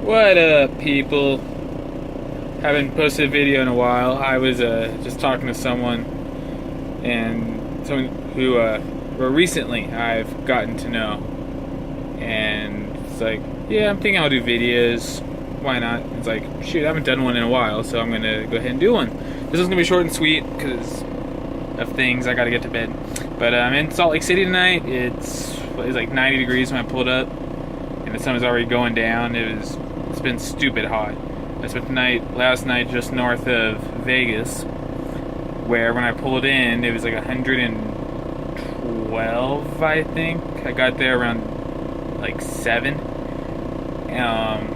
What up, people? Haven't posted a video in a while. I was just talking to someone, and someone who well, recently I've gotten to know, and it's like, yeah, I'm thinking I'll do videos. Why not? It's like, shoot, I haven't done one in a while, so I'm gonna go ahead and do one. This is gonna be short and sweet because of things. I gotta get to bed. But I'm in Salt Lake City tonight. It's like 90 degrees when I pulled up, and the sun is already going down. It's been stupid hot. I spent the night last night just north of Vegas, where when I pulled in, it was like 112, I think. I got there around like 7.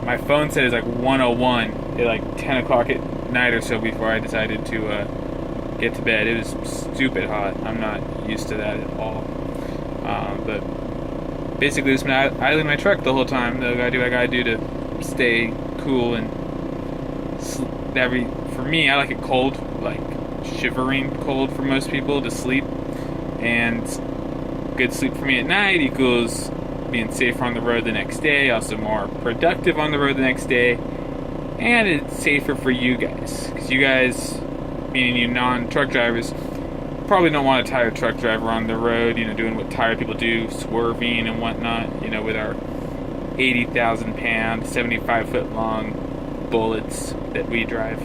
My phone said it was like 101 at like 10 o'clock at night or so before I decided to get to bed. It was stupid hot. I'm not used to that at all. But basically, just been idling my truck the whole time. I gotta do to stay cool and for me, I like it cold, like shivering cold for most people to sleep. And good sleep for me at night equals being safer on the road the next day, also more productive on the road the next day, and it's safer for you guys, because you guys, meaning you non-truck drivers, probably don't want a tired truck driver on the road, doing what tired people do, swerving and whatnot, with our 80,000 pound, 75-foot long bullets that we drive.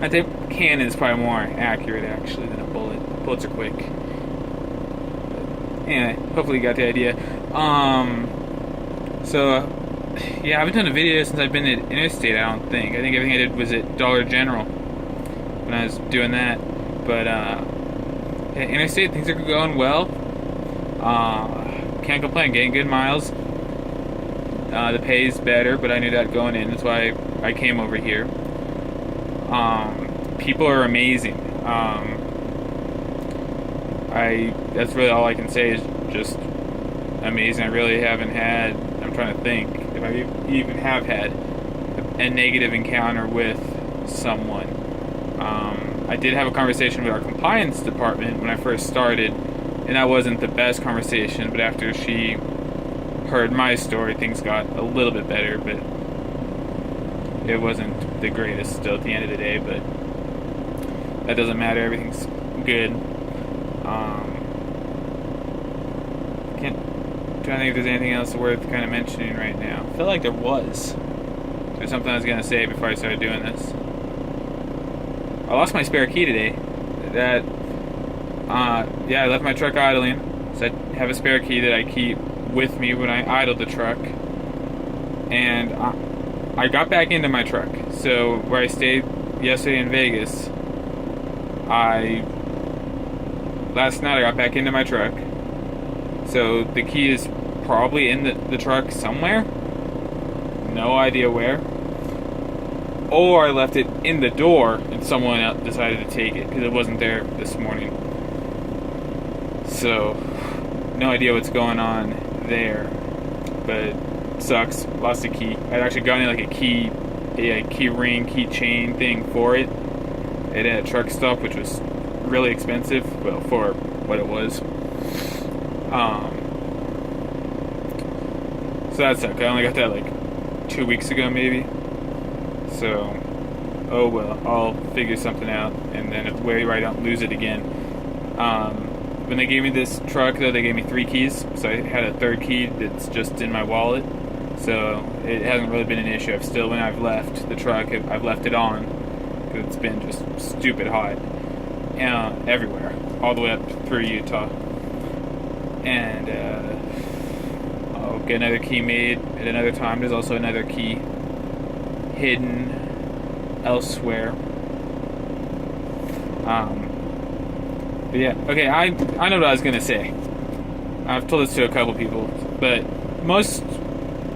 I think cannon is probably more accurate actually than a bullet. Bullets are quick. But anyway, hopefully you got the idea. Yeah, I haven't done a video since I've been at Interstate, I don't think. I think everything I did was at Dollar General when I was doing that. But yeah, Interstate, things are going well. Can't complain, getting good miles. The pay's better, but I knew that going in. That's why I came over here. People are amazing. That's really all I can say is just amazing. I really haven't had, I'm trying to think if I even have had a negative encounter with someone. I did have a conversation with our compliance department when I first started, and that wasn't the best conversation, but after she heard my story, things got a little bit better, but it wasn't the greatest still at the end of the day, but that doesn't matter, everything's good. Trying to think if there's anything else worth kind of mentioning right now. I feel like there's something I was going to say before I started doing this. I lost my spare key today. I left my truck idling, so I have a spare key that I keep with me when I idle the truck, and I got back into my truck. So where I stayed yesterday in Vegas, last night I got back into my truck. So the key is probably in the truck somewhere. No idea where. Or I left it in the door and someone else decided to take it because it wasn't there this morning. So no idea what's going on there, but it sucks. Lost a key. I'd actually gotten like a key ring, key chain thing for it at a truck stop, which was really expensive, well, for what it was. So that sucked. I only got that like 2 weeks ago, maybe. So, oh well, I'll figure something out, and then where I don't lose it again. When they gave me this truck, though, they gave me 3 keys, so I had a third key that's just in my wallet. So it hasn't really been an issue. When I've left the truck, I've left it on because it's been just stupid hot everywhere, all the way up through Utah. And I'll get another key made at another time. There's also another key hidden elsewhere. But yeah, okay, I know what I was gonna say. I've told this to a couple people, but most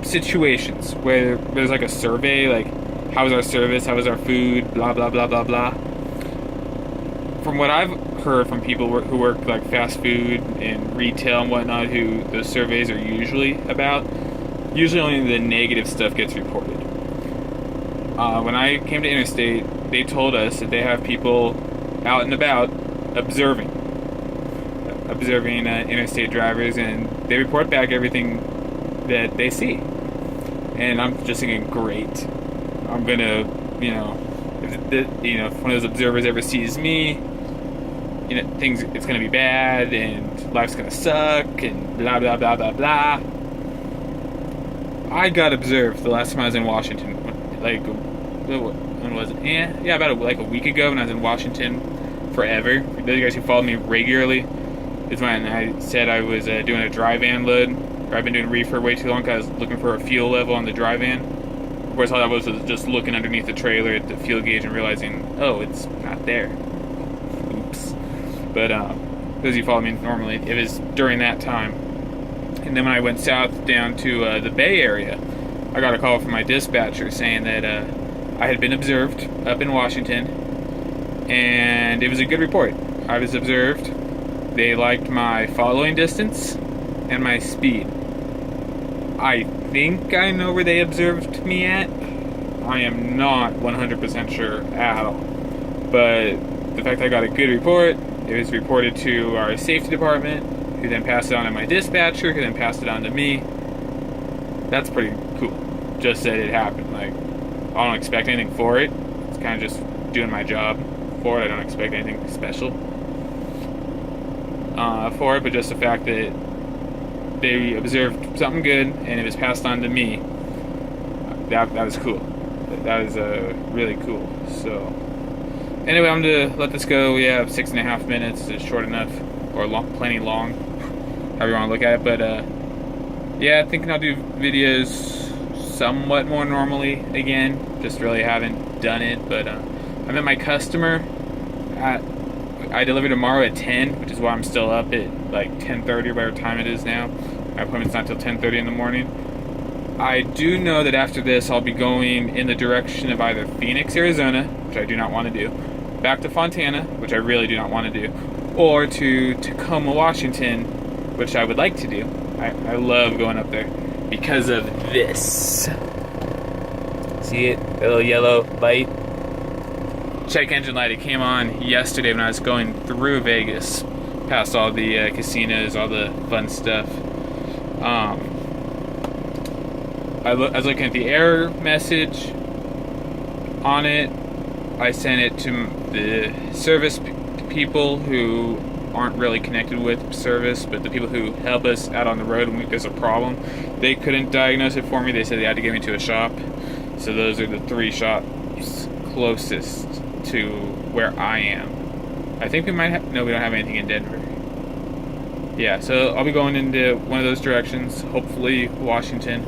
situations where there's like a survey, like how was our service, how was our food, blah blah blah blah blah. From what I've heard from people who work like fast food and retail and whatnot, who those surveys are usually about, usually only the negative stuff gets reported. When I came to Interstate, they told us that they have people out and about observing interstate drivers, and they report back everything that they see. And I'm just thinking, great. I'm gonna, if one of those observers ever sees me, it's gonna be bad, and life's gonna suck, and blah blah blah blah blah. I got observed the last time I was in Washington, like, when was it? Yeah, about a week ago when I was in Washington forever. For those of you guys who followed me regularly, it's when I said I was doing a dry van load, or I've been doing reefer way too long because I was looking for a fuel level on the dry van. Of course, all I was just looking underneath the trailer at the fuel gauge and realizing, oh, it's not there. Oops. But those of you who follow me normally, it was during that time. And then when I went south down to the Bay Area, I got a call from my dispatcher saying that I had been observed up in Washington, and it was a good report. I was observed. They liked my following distance and my speed. I think I know where they observed me at. I am not 100% sure at all. But the fact I got a good report, it was reported to our safety department, who then passed it on to my dispatcher, who then passed it on to me. That's pretty cool. Just that it happened. Like, I don't expect anything for it. It's kind of just doing my job for it. I don't expect anything special for it, but just the fact that they observed something good and it was passed on to me, that was cool. That was really cool. So anyway, I'm gonna let this go. We have 6.5 minutes. It's short enough, or plenty long, however you want to look at it. But yeah, thinking I'll do videos somewhat more normally again. Just really haven't done it. But I met my customer I deliver tomorrow at 10, which is why I'm still up at like 10:30 or whatever time it is now. My appointment's not till 10:30 in the morning. I do know that after this I'll be going in the direction of either Phoenix, Arizona, which I do not want to do, back to Fontana, which I really do not want to do, or to Tacoma, Washington, which I would like to do. I love going up there because of this. See it? The little yellow light? Check engine light. It came on yesterday when I was going through Vegas, past all the casinos, all the fun stuff. I was looking at the error message on it. I sent it to the service people who aren't really connected with service, but the people who help us out on the road when there's a problem. They couldn't diagnose it for me. They said they had to get me to a shop. So those are the 3 shops closest to where I am. I think we might have... No, we don't have anything in Denver. Yeah, so I'll be going into one of those directions, hopefully Washington,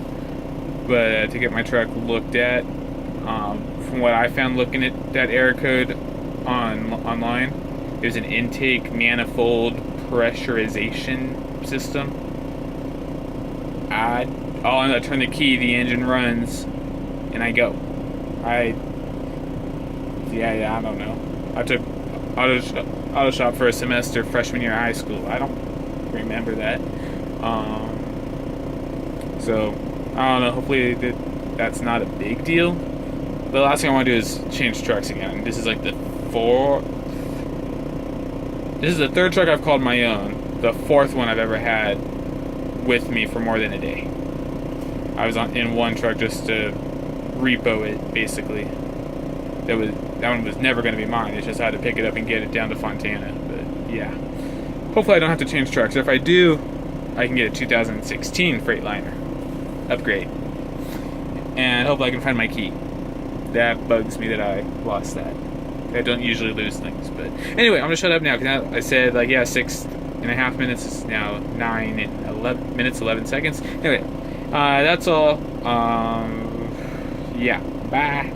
but to get my truck looked at. From what I found looking at that error code online, it was an intake manifold pressurization system. I turn the key, the engine runs, and I go. I don't know. I took auto shop for a semester freshman year of high school. I don't remember that. So I don't know. Hopefully that's not a big deal. The last thing I want to do is change trucks again. This is like the 3rd truck I've called my own. The 4th one I've ever had with me for more than a day. I was in one truck just to repo it, basically. That one was never going to be mine. It's just I had to pick it up and get it down to Fontana. But yeah, hopefully I don't have to change trucks. If I do, I can get a 2016 Freightliner upgrade, and hopefully I can find my key. That bugs me that I lost that. I don't usually lose things, but anyway, I'm gonna shut up now because I said 6.5 minutes. It's now 9 and 11 minutes 11 seconds. Anyway, that's all. Yeah, bye.